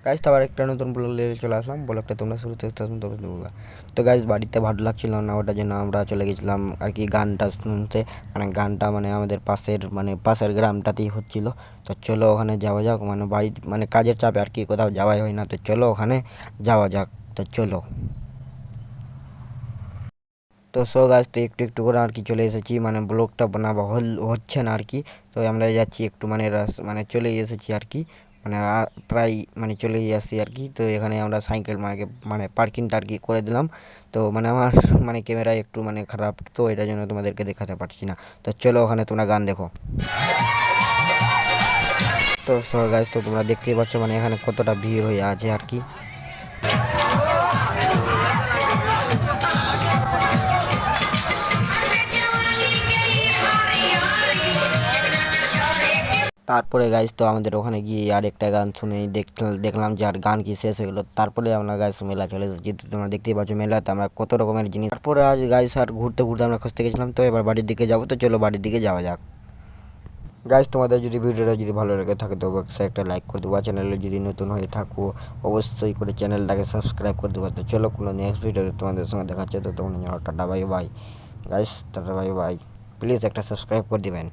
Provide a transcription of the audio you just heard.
Guys তো আবার একটা নতুন ব্লগ নিয়ে চলে আসলাম। ব্লগটা তোমরা শুরুতে বলবা। তো গাইজ বাড়িতে ভালো লাগছিল না, ওটার জন্য আমরা চলে গেছিলাম আর কি গানটা শুনতে। মানে গানটা মানে আমাদের পাশের গ্রামটাতেই হচ্ছিল। তো চলো ওখানে যাওয়া যাক, মানে বাড়ি মানে কাজের চাপে আর কি কোথাও যাওয়াই হয় না। তো চলো ওখানে যাওয়া যাক। তো চলো। তো গাছ তো একটু একটু করে আর কি চলে এসেছি, মানে ব্লগটা বানাবা হচ্ছে না আর কি। তো আমরা যাচ্ছি একটু মানে মানে চলেই এসেছি আর কি। মানে প্রায় মানে চলেই আসছি আর কি। তো এখানে আমরা সাইকেল মানে পার্কিংটা আর কি করে দিলাম। তো মানে আমার মানে ক্যামেরা একটু মানে খারাপ, তো এটার জন্য তোমাদেরকে দেখাতে পারছি না। তো চলো ওখানে তোমরা গান দেখো। তো গাছ তো তোমরা দেখতেই পাচ্ছ মানে এখানে কতটা ভিড় হয়ে আছে আর কি। তারপরে গাইজ তো আমাদের ওখানে গিয়ে আরেকটা গান শুনে দেখলাম যে আর গান কি শেষ হয়ে গেলো। তারপরে আমরা গাইজ মেলা চলে এসেছি। তো তোমরা দেখতেই পাচ্ছ মেলাতে আমরা কত রকমের জিনিস। তারপরে আজ গাইজ আর ঘুরতে ঘুরতে আমরা খুঁজতে গেছিলাম। তো এবার বাড়ির দিকে যাবো। তো চলো বাড়ির দিকে যাওয়া যাক। গাইজ তোমাদের যদি ভিডিওটা যদি ভালো লেগে থাকে তো অবশ্যই একটা লাইক করে দেবো। চ্যানেলে যদি নতুন হয়ে থাকো অবশ্যই করে চ্যানেলটাকে সাবস্ক্রাইব করে দেবো। তো চলো কোনো নেক্সট ভিডিওতে তোমাদের সঙ্গে দেখা হচ্ছে। তো তোমরা tata bye bye. Guys tata bye bye. Please একটা সাবস্ক্রাইব করে দিবেন।